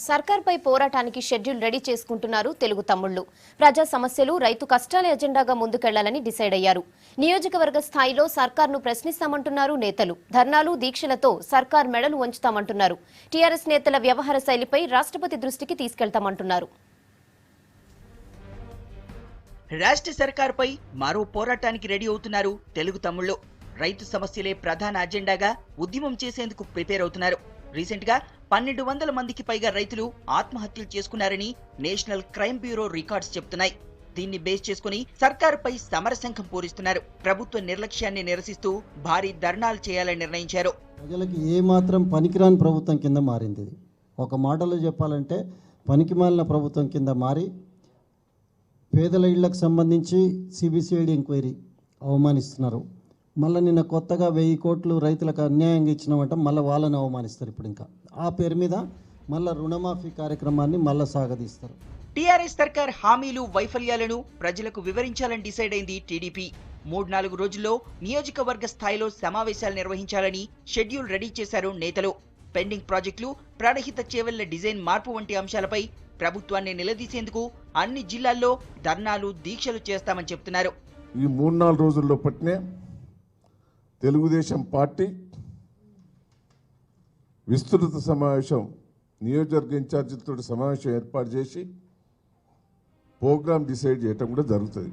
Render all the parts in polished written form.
సర్కార్పై పోరాటానికి schedule ready చేసుకుంటున్నారు తెలుగు తమ్ముళ్లు. ప్రజా సమస్యలు, రైతు కష్టాల ఎజెండాగా ముందుకెళ్లాలని డిసైడ్ అయ్యారు. నియోజకవర్గ స్థాయిలో సర్కార్ను ప్రశ్నిస్తామంటున్నారు నేతలు. ధర్నాలు, దీక్షలతో సర్కార్ మెడలు వంచుతామంటున్నారు. టీఆర్ఎస్ నేతల వ్యవహార శైలిపై రాష్ట్రపతి దృష్టికి తీసుకెళ్తామంటున్నారు. రాష్ట్ర సర్కార్పై మరో పోరాటానికి రెడీ అవుతున్నారు తెలుగు తమ్ముళ్లు. రైతు సమస్యలే ప్రధాన అజెండాగా ఉద్యమం చేసేందుకు ప్రిపేర్ అవుతున్నారు. రీసెంట్ గా 1200 మందికి పైగా రైతులు ఆత్మహత్యలు చేసుకున్నారని నేషనల్ క్రైమ్ బ్యూరో రికార్డ్స్ చెప్తున్నాయి. దీన్ని బేస్ చేసుకుని సర్కారుపై సమరశంఖం పూరిస్తున్నారు. ప్రభుత్వ నిర్లక్ష్యాన్ని నిరసిస్తూ భారీ ధర్నాలు చేయాలని నిర్ణయించారు. ప్రజలకు ఏమాత్రం పనికిరాని ప్రభుత్వం కింద మారింది. ఒక మాటలో చెప్పాలంటే పనికిమాలిన ప్రభుత్వం కింద మారి పేదల ఇళ్లకు సంబంధించి సిబిసిఐడి ఎంక్వైరీ అవమానిస్తున్నారు. మళ్ళీ నిన్న కొత్తగా 1000 కోట్లు రైతులకు అన్యాయంగా ఇచ్చినామంట, మళ్ళీ వాళ్ళని అవమానిస్తారు. ఇప్పుడు ఇంకా ఆ పేరు మీద మళ్ళీ రుణమాఫీ కార్యక్రమాన్ని మళ్ళీ సాగదీస్తారు. టీఆర్ఎస్ సర్కార్ హామీలు, వైఫల్యాలను ప్రజలకు వివరించాలని డిసైడ్ అయింది టీడీపీ. 3-4 రోజుల్లో నియోజకవర్గ స్థాయిలో సమావేశాలు నిర్వహించాలని షెడ్యూల్ రెడీ చేశారు నేతలు. పెండింగ్ ప్రాజెక్టులు, ప్రాణహిత చేవెళ్ల డిజైన్ మార్పు వంటి అంశాలపై ప్రభుత్వాన్ని నిలదీసేందుకు అన్ని జిల్లాల్లో ధర్నాలు, దీక్షలు చేస్తామని చెప్తున్నారు. ఈ 3-4 రోజుల్లో పట్టినే తెలుగుదేశం పార్టీ విస్తృత సమావేశం, నియోజకవర్గ ఇన్ఛార్జీలతో సమావేశం ఏర్పాటు చేసి ప్రోగ్రాం డిసైడ్ చేయటం కూడా జరుగుతుంది.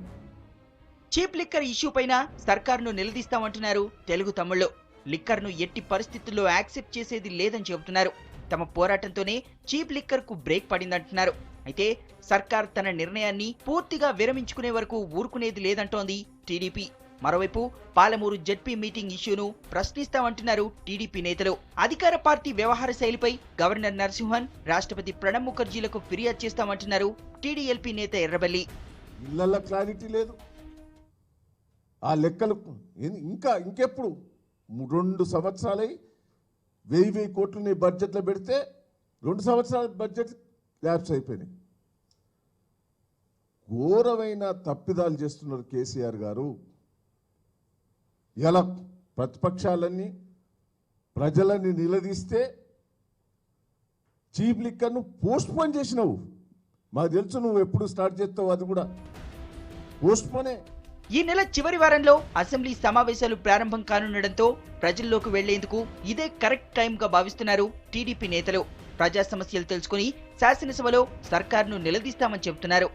చీప్ లిక్కర్ ఇష్యూ పైన సర్కారును నిలదీస్తామంటున్నారు తెలుగు తమ్ముళ్లు. లిక్కర్ను ఎట్టి పరిస్థితుల్లో యాక్సెప్ట్ చేసేది లేదని చెబుతున్నారు. తమ పోరాటంతోనే చీప్ లిక్కర్ కు బ్రేక్ పడిందంటున్నారు. అయితే సర్కార్ తన నిర్ణయాన్ని పూర్తిగా విరమించుకునే వరకు ఊరుకునేది లేదంటోంది టీడీపీ. మరోవైపు పాలమూరు జెడ్పీ మీటింగ్ ఇష్యూను ప్రశ్నిస్తామంటున్నారు టీడీపీ నేతలు. అధికార పార్టీ వ్యవహార శైలిపై గవర్నర్ నరసింహన్, రాష్ట్రపతి ప్రణబ్ ముఖర్జీలకు ఫిర్యాదు చేస్తామంటున్నారు టీడీఎల్పీ నేత ఎర్రబెల్లి. ఇళ్లలో క్లారిటీ లేదు, ఆ లెక్కలు ఇంకెప్పుడు 2 సంవత్సరాలై 1000 కోట్లని బడ్జెట్లో పెడితే 2 సంవత్సరాల బడ్జెట్ ల్యాప్స్ అయిపోయినాయి. ఘోరమైన తప్పిదాలు చేస్తున్నారు కేసీఆర్ గారు. ఇలా ప్రతిపక్షాలన్నీ ప్రజలని నిలదీస్తే చీప్ లిక్కర్ను పోస్ట్పోన్ చేసినావు. మాకు తెలుసు నువ్వు ఎప్పుడు స్టార్ట్ చేస్తావు, అది కూడా పోస్ట్పోనే. ఈ నెల చివరి వారంలో అసెంబ్లీ సమావేశాలు ప్రారంభం కానుండటంతో ప్రజల్లోకి వెళ్లేందుకు ఇదే కరెక్ట్ టైంగా భావిస్తున్నారు టీడీపీ నేతలు. ప్రజా సమస్యలు తెలుసుకుని శాసనసభలో సర్కార్ను నిలదీస్తామని చెబుతున్నారు.